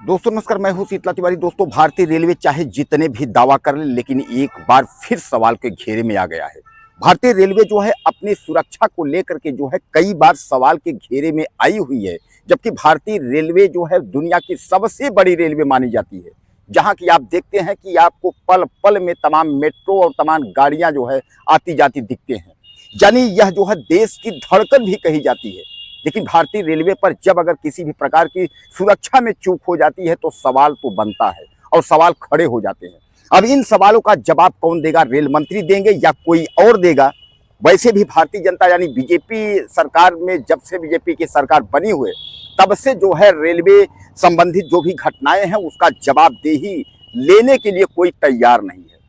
दोस्तों नमस्कार, मैं हूं शीतला तिवारी। दोस्तों, भारतीय रेलवे चाहे जितने भी दावा कर ले, लेकिन एक बार फिर सवाल के घेरे में आ गया है। भारतीय रेलवे जो है अपनी सुरक्षा को लेकर के जो है कई बार सवाल के घेरे में आई हुई है। जबकि भारतीय रेलवे जो है दुनिया की सबसे बड़ी रेलवे मानी जाती है, जहां की आप देखते हैं कि आपको पल पल में तमाम मेट्रो और तमाम गाड़ियां जो है आती जाती दिखते हैं। यानी यह जो है देश की धड़कन भी कही जाती है। लेकिन भारतीय रेलवे पर जब अगर किसी भी प्रकार की सुरक्षा में चूक हो जाती है तो सवाल तो बनता है और सवाल खड़े हो जाते हैं। अब इन सवालों का जवाब कौन देगा? रेल मंत्री देंगे या कोई और देगा? वैसे भी भारतीय जनता यानी बीजेपी सरकार में, जब से बीजेपी की सरकार बनी हुई तब से जो है रेलवे संबंधित जो भी घटनाएं हैं उसका जवाबदेही लेने के लिए कोई तैयार नहीं है।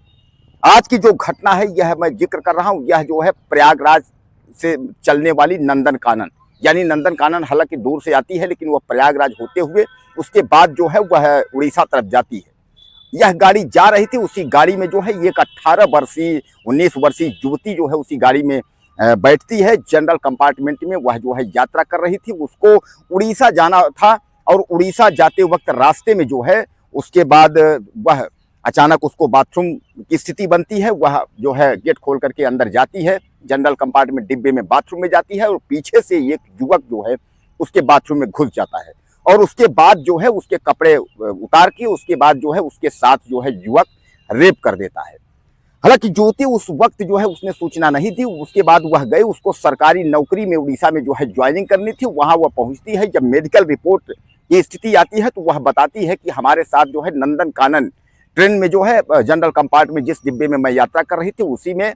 आज की जो घटना है यह मैं जिक्र कर रहा हूं, यह जो है प्रयागराज से चलने वाली नंदन कानन, यानी नंदन कानन हालांकि दूर से आती है लेकिन वह प्रयागराज होते हुए उसके बाद जो है वह उड़ीसा तरफ जाती है। यह गाड़ी जा रही थी, उसी गाड़ी में जो है एक 18 वर्षीय 19 वर्षीय युवती जो है उसी गाड़ी में बैठती है। जनरल कंपार्टमेंट में वह जो है यात्रा कर रही थी, उसको उड़ीसा जाना था और उड़ीसा जाते वक्त रास्ते में जो है उसके बाद वह अचानक उसको बाथरूम की स्थिति बनती है। वह जो है गेट खोल करके अंदर जाती है, जनरल कंपार्टमेंट डिब्बे में बाथरूम में जाती है और पीछे से एक युवक जो है उसके बाथरूम में घुस जाता है और उसके बाद जो है उसके कपड़े उतार के उसके बाद जो है उसके साथ जो है युवक रेप कर देता है। हालांकि ज्योति उस वक्त जो है उसने सूचना नहीं दी। उसके बाद वह गए, उसको सरकारी नौकरी में उड़ीसा में जो है ज्वाइनिंग करनी थी। वहां वह पहुंचती है, जब मेडिकल रिपोर्ट की स्थिति आती है तो वह बताती है कि हमारे साथ जो है नंदन कानन ट्रेन में जो है जनरल कंपार्टमेंट जिस डिब्बे में मैं यात्रा कर रही थी उसी में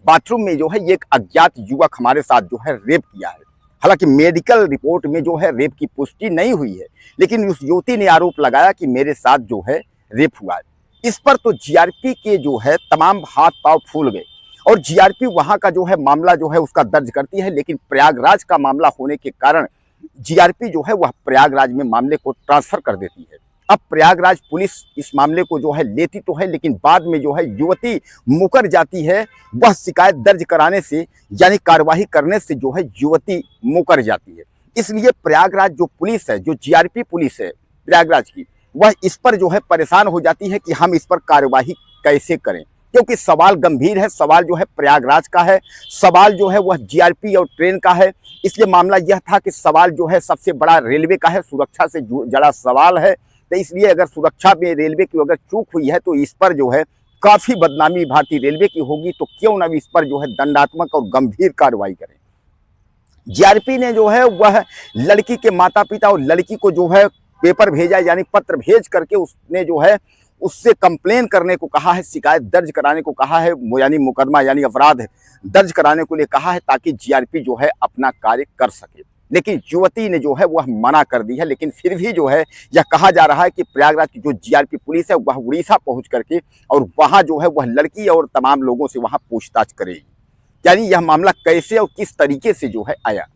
बाथरूम में जो है एक अज्ञात युवक हमारे साथ जो है रेप किया है। हालांकि मेडिकल रिपोर्ट में जो है रेप की पुष्टि नहीं हुई है, लेकिन उस युवती ने आरोप लगाया कि मेरे साथ जो है रेप हुआ है। इस पर तो जीआरपी के जो है तमाम हाथ पांव फूल गए और जीआरपी वहां का जो है मामला जो है उसका दर्ज करती है। लेकिन प्रयागराज का मामला होने के कारण जीआरपी जो है वह प्रयागराज में मामले को ट्रांसफर कर देती है। अब प्रयागराज पुलिस इस मामले को जो है लेती तो है, लेकिन बाद में जो है युवती मुकर जाती है। वह शिकायत दर्ज कराने से यानी कार्यवाही करने से जो है युवती मुकर जाती है। इसलिए प्रयागराज जो पुलिस है, जो जीआरपी पुलिस है प्रयागराज की, वह इस पर जो है परेशान हो जाती है कि हम इस पर कार्यवाही कैसे करें, क्योंकि सवाल गंभीर है। सवाल जो है प्रयागराज का है, सवाल जो है वह जीआरपी और ट्रेन का है। इसलिए मामला यह था कि सवाल जो है सबसे बड़ा रेलवे का है, सुरक्षा से जुड़ा सवाल है। तो इसलिए अगर सुरक्षा में रेलवे की अगर चूक हुई है तो इस पर जो है काफी बदनामी भारतीय रेलवे की होगी। तो क्यों ना इस पर जो है दंडात्मक और गंभीर कार्रवाई करें। जीआरपी ने जो है वह लड़की के माता पिता और लड़की को जो है पेपर भेजा, यानी पत्र भेज करके उसने जो है उससे कंप्लेन करने को कहा है, शिकायत दर्ज कराने को कहा है, यानी मुकदमा यानी अपराध दर्ज कराने को लिए कहा है, ताकि जीआरपी जो है अपना कार्य कर सके। लेकिन युवती ने जो है वह मना कर दी है। लेकिन फिर भी जो है यह कहा जा रहा है कि प्रयागराज की जो जीआरपी पुलिस है वह उड़ीसा पहुंच करके और वहां जो है वह लड़की और तमाम लोगों से वहां पूछताछ करेगी, यानी यह मामला कैसे और किस तरीके से जो है आया।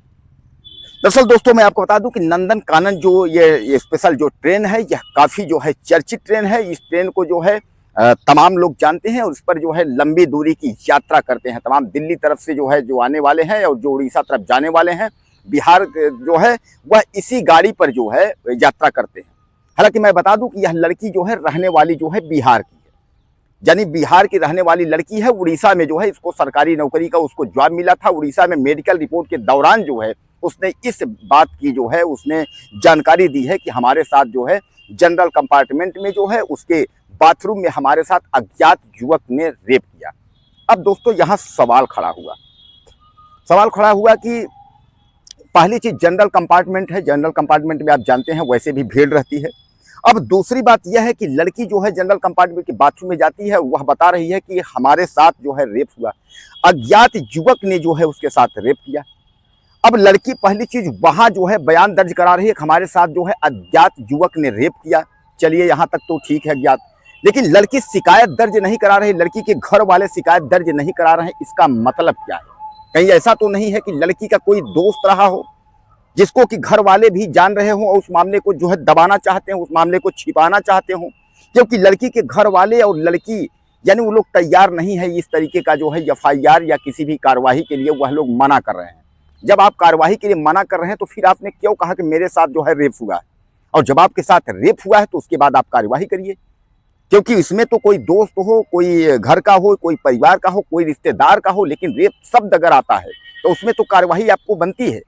दरअसल दोस्तों मैं आपको बता दूं कि नंदन कानन जो ये स्पेशल जो ट्रेन है यह काफ़ी जो है चर्चित ट्रेन है। इस ट्रेन को जो है तमाम लोग जानते हैं और इस पर जो है लंबी दूरी की यात्रा करते हैं। तमाम दिल्ली तरफ से जो है जो आने वाले हैं और जो उड़ीसा तरफ जाने वाले हैं, बिहार जो है वह इसी गाड़ी पर जो है यात्रा करते हैं। हालांकि मैं बता दूं कि यह लड़की जो है रहने वाली जो है बिहार की है, यानी बिहार की रहने वाली लड़की है। उड़ीसा में जो है इसको सरकारी नौकरी का उसको जॉब मिला था। उड़ीसा में मेडिकल रिपोर्ट के दौरान जो है उसने इस बात की जो है उसने जानकारी दी है कि हमारे साथ जो है जनरल कंपार्टमेंट में जो है उसके बाथरूम में हमारे साथ अज्ञात युवक ने रेप किया। अब दोस्तों यहाँ सवाल खड़ा हुआ कि पहली चीज जनरल कंपार्टमेंट है, जनरल कंपार्टमेंट में आप जानते हैं वैसे भी भीड़ रहती है। अब दूसरी बात यह है कि लड़की जो है जनरल कंपार्टमेंट के बाथरूम में जाती है, वह बता रही है कि हमारे साथ जो है रेप हुआ, अज्ञात युवक ने जो है उसके साथ रेप किया। अब लड़की पहली चीज वहां जो है बयान दर्ज करा रही है कि हमारे साथ जो है अज्ञात युवक ने रेप किया। चलिए यहां तक तो ठीक है अज्ञात, लेकिन लड़की शिकायत दर्ज नहीं करा रही, लड़की के घर वाले शिकायत दर्ज नहीं करा रहे हैं। इसका मतलब क्या है? कहीं ऐसा तो नहीं है कि लड़की का कोई दोस्त रहा हो जिसको कि घर वाले भी जान रहे हों और उस मामले को जो है दबाना चाहते हैं, उस मामले को छिपाना चाहते हों, क्योंकि लड़की के घर वाले और लड़की यानी वो लोग तैयार नहीं है इस तरीके का जो है एफआईआर या किसी भी कार्यवाही के लिए वह लोग मना कर रहे हैं। जब आप कार्यवाही के लिए मना कर रहे हैं तो फिर आपने क्यों कहा कि मेरे साथ जो है रेप हुआ है? और जब आपके साथ रेप हुआ है तो उसके बाद आप कार्यवाही करिए, क्योंकि इसमें तो कोई दोस्त हो, कोई घर का हो, कोई परिवार का हो, कोई रिश्तेदार का हो, लेकिन रेप शब्द अगर आता है तो उसमें तो कार्यवाही आपको बनती है।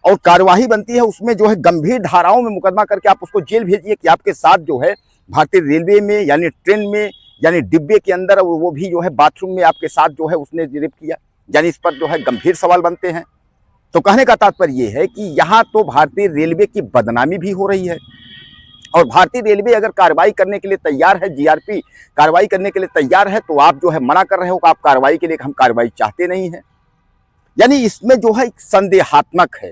और कार्यवाही बनती है उसमें जो है गंभीर धाराओं में मुकदमा करके आप उसको जेल भेजिए कि आपके साथ जो है भारतीय रेलवे में यानी ट्रेन में यानी डिब्बे के अंदर, वो भी जो है बाथरूम में आपके साथ जो है उसने रेप किया, यानी इस पर जो है गंभीर सवाल बनते हैं। तो कहने का तात्पर्य ये है कि यहाँ तो भारतीय रेलवे की बदनामी भी हो रही है, और भारतीय रेलवे अगर कार्रवाई करने के लिए तैयार है, जीआरपी कार्रवाई करने के लिए तैयार है, तो आप जो है मना कर रहे हो कि आप कार्रवाई के लिए, हम कार्रवाई चाहते नहीं है। यानी इसमें जो है संदेहात्मक है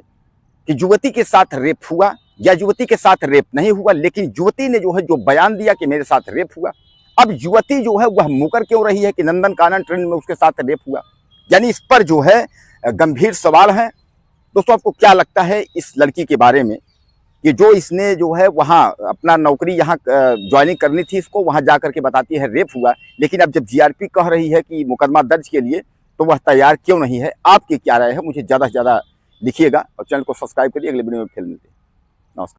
कि युवती के साथ रेप हुआ या युवती के साथ रेप नहीं हुआ, लेकिन युवती ने जो है जो बयान दिया कि मेरे साथ रेप हुआ, अब युवती जो है वह मुकर क्यों रही है कि नंदन कानन ट्रेन में उसके साथ रेप हुआ। यानी इस पर जो है गंभीर सवाल है। दोस्तों, आपको क्या लगता है इस लड़की के बारे में कि जो इसने जो है वहाँ अपना नौकरी यहाँ ज्वाइनिंग करनी थी, इसको वहाँ जा करके बताती है रेप हुआ, लेकिन अब जब जीआरपी कह रही है कि मुकदमा दर्ज के लिए तो वह तैयार क्यों नहीं है? आपकी क्या राय है? मुझे ज़्यादा से ज़्यादा लिखिएगा और चैनल को सब्सक्राइब करिए। अगले वीडियो में फिर मिलते हैं।